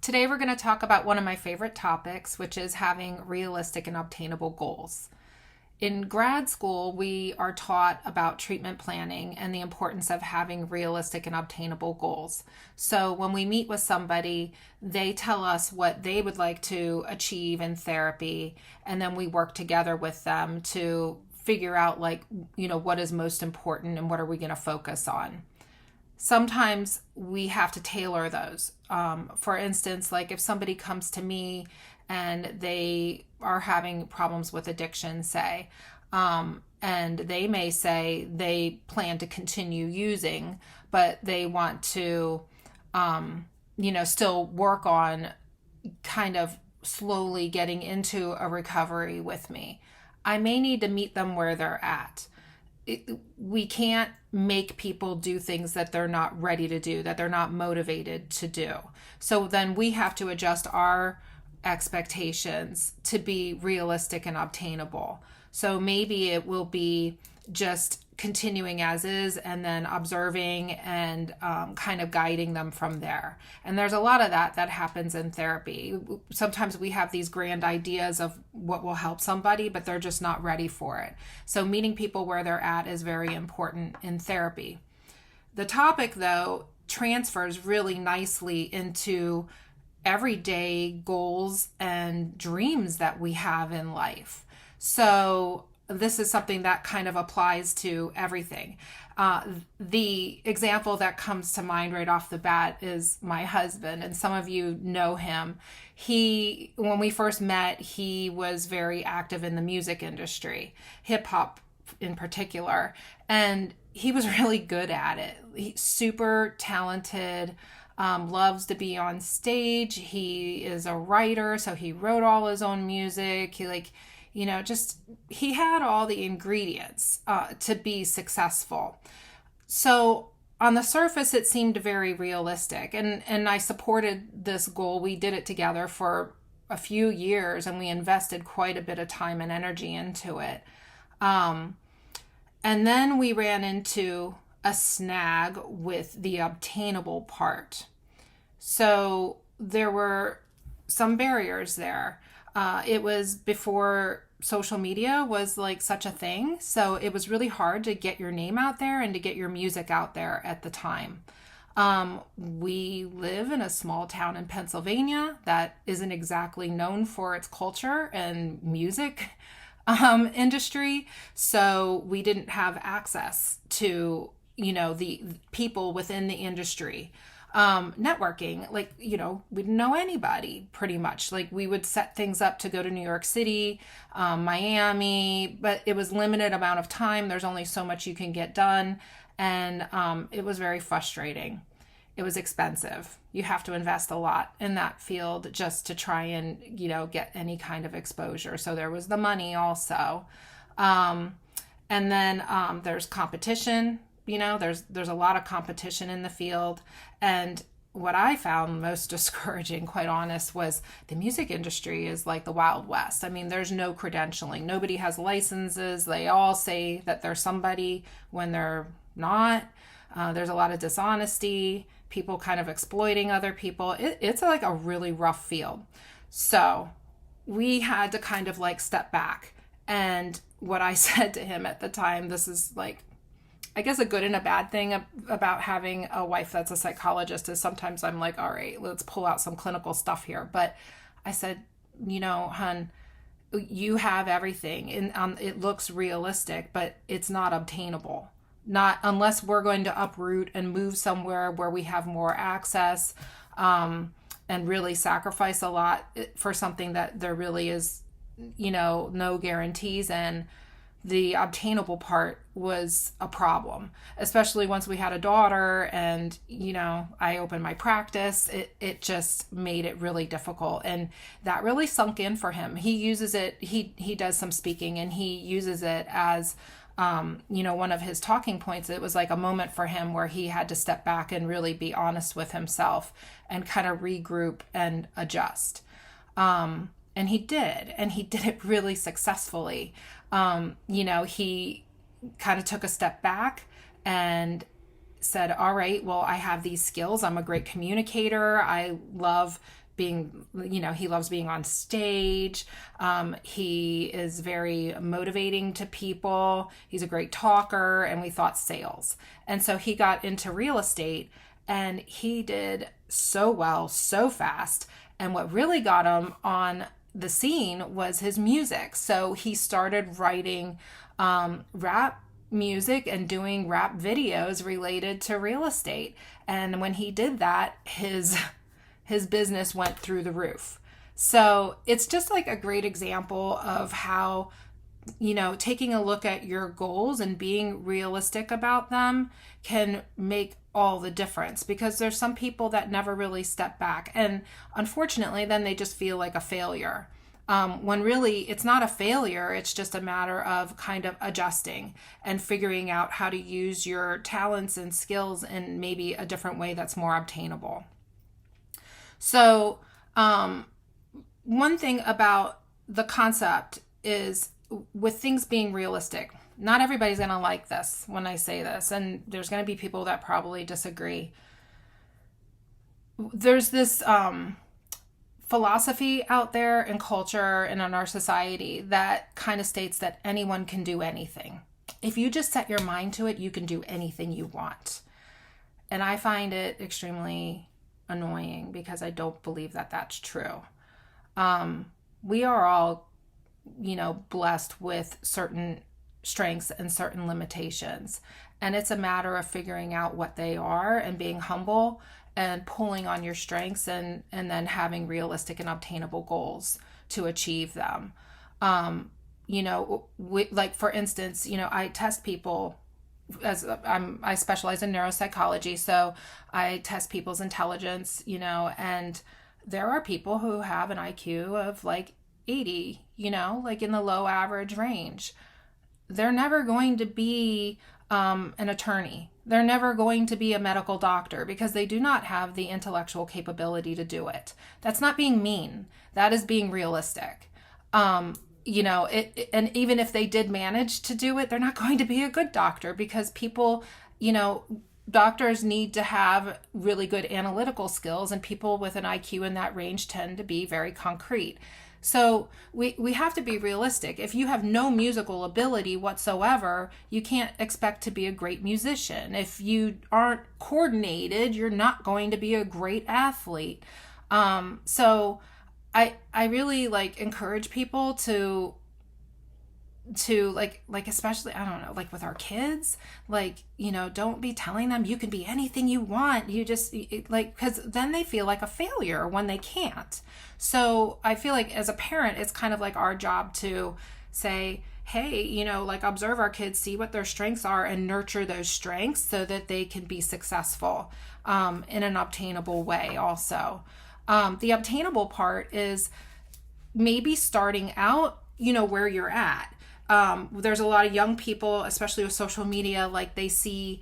Today, we're going to talk about one of my favorite topics, which is having realistic and obtainable goals. In grad school, we are taught about treatment planning and the importance of having realistic and obtainable goals. So, when we meet with somebody, they tell us what they would like to achieve in therapy, and then we work together with them to figure out, what is most important and what are we going to focus on. Sometimes we have to tailor those. For instance, like if somebody comes to me and they are having problems with addiction, say, and they may say they plan to continue using, but they want to, still work on kind of slowly getting into a recovery with me. I may need to meet them where they're at. We can't make people do things that they're not ready to do, that they're not motivated to do. So then we have to adjust our expectations to be realistic and obtainable. So maybe it will be just continuing as is and then observing and kind of guiding them from there. And there's a lot of that happens in therapy. Sometimes we have these grand ideas of what will help somebody, but they're just not ready for it. So meeting people where they're at is very important in therapy. The topic, though, transfers really nicely into everyday goals and dreams that we have in life. So this is something that kind of applies to everything. The example that comes to mind right off the bat is my husband, and some of you know him. When we first met, he was very active in the music industry, hip hop in particular, and he was really good at it. He's super talented. Loves to be on stage. He is a writer, so he wrote all his own music. He had all the ingredients to be successful. So on the surface, it seemed very realistic, and I supported this goal. We did it together for a few years, and we invested quite a bit of time and energy into it. And then we ran into a snag with the obtainable part. So there were some barriers there. It was before social media was like such a thing. So it was really hard to get your name out there and to get your music out there at the time. We live in a small town in Pennsylvania that isn't exactly known for its culture and music industry. So we didn't have access to, the people within the industry. Networking, we didn't know anybody pretty much. Like we would set things up to go to New York City, Miami, but it was limited amount of time. There's only so much you can get done. And it was very frustrating. It was expensive. You have to invest a lot in that field just to try and, get any kind of exposure. So there was the money also. And then there's competition. There's a lot of competition in the field. And what I found most discouraging, quite honest, was the music industry is like the Wild West. I mean, there's no credentialing. Nobody has licenses. They all say that they're somebody when they're not. There's a lot of dishonesty, people kind of exploiting other people. It's like a really rough field. So we had to kind of step back. And what I said to him at the time, this is I guess a good and a bad thing about having a wife that's a psychologist is sometimes I'm like, all right, let's pull out some clinical stuff here. But I said, hun, you have everything and it looks realistic, but it's not obtainable. Not unless we're going to uproot and move somewhere where we have more access and really sacrifice a lot for something that there really is, no guarantees in. The obtainable part was a problem, especially once we had a daughter and, I opened my practice. It just made it really difficult. And that really sunk in for him. He uses it. He does some speaking and he uses it as, one of his talking points. It was like a moment for him where he had to step back and really be honest with himself and kind of regroup and adjust. And he did it really successfully. He kind of took a step back and said, all right, well, I have these skills. I'm a great communicator. I love being, he loves being on stage. He is very motivating to people. He's a great talker, and we thought sales. And so he got into real estate, and he did so well, so fast. And what really got him on the scene was his music. So he started writing rap music and doing rap videos related to real estate. And when he did that, his business went through the roof. So it's just like a great example of how, taking a look at your goals and being realistic about them can make all the difference, because there's some people that never really step back. And unfortunately, then they just feel like a failure. When really it's not a failure, it's just a matter of kind of adjusting and figuring out how to use your talents and skills in maybe a different way that's more obtainable. So one thing about the concept is, with things being realistic, not everybody's going to like this when I say this, and there's going to be people that probably disagree. There's this philosophy out there in culture and in our society that kind of states that anyone can do anything. If you just set your mind to it, you can do anything you want. And I find it extremely annoying, because I don't believe that that's true. We are all, blessed with certain strengths and certain limitations. And it's a matter of figuring out what they are and being humble and pulling on your strengths, and then having realistic and obtainable goals to achieve them. Like for instance, I test people I specialize in neuropsychology, so I test people's intelligence, and there are people who have an IQ of like 80, like in the low average range. They're never going to be an attorney. They're never going to be a medical doctor, because they do not have the intellectual capability to do it. That's not being mean. That is being realistic. And even if they did manage to do it, they're not going to be a good doctor, because people, doctors need to have really good analytical skills, and people with an IQ in that range tend to be very concrete. So we have to be realistic. If you have no musical ability whatsoever, you can't expect to be a great musician. If you aren't coordinated, you're not going to be a great athlete. So I really encourage people to especially, I don't know, like with our kids, don't be telling them you can be anything you want. You just because then they feel like a failure when they can't. So I feel like as a parent, it's kind of like our job to say, hey, observe our kids, see what their strengths are, and nurture those strengths so that they can be successful in an obtainable way also. The obtainable part is maybe starting out, where you're at. There's a lot of young people, especially with social media, they see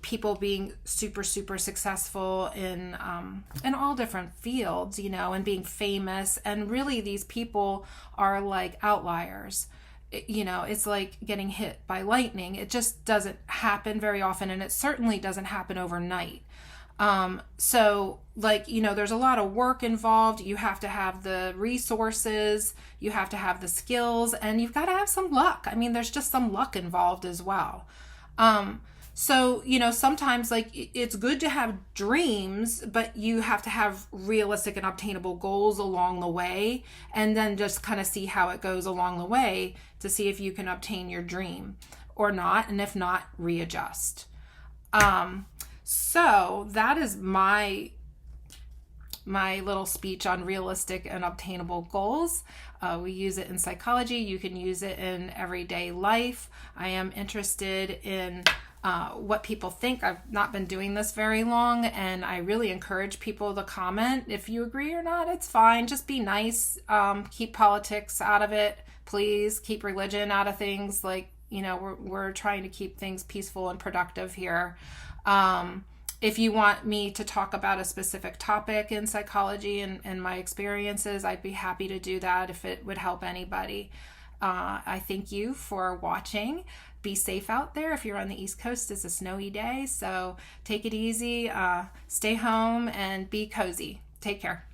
people being super, super successful in all different fields, and being famous. And really, these people are like outliers. It's like getting hit by lightning. It just doesn't happen very often, and it certainly doesn't happen overnight. So there's a lot of work involved. You have to have the resources, you have to have the skills, and you've got to have some luck. I mean, there's just some luck involved as well. So, sometimes it's good to have dreams, but you have to have realistic and obtainable goals along the way, and then just kind of see how it goes along the way to see if you can obtain your dream or not. And if not, readjust. So that is my little speech on realistic and obtainable goals. We use it in psychology. You can use it in everyday life. I am interested in what people think. I've not been doing this very long, and I really encourage people to comment. If you agree or not, it's fine. Just be nice. Keep politics out of it, please. Keep religion out of things. We're trying to keep things peaceful and productive here. If you want me to talk about a specific topic in psychology and my experiences, I'd be happy to do that if it would help anybody. I thank you for watching. Be safe out there. If you're on the East Coast, it's a snowy day, so take it easy, stay home, and be cozy. Take care.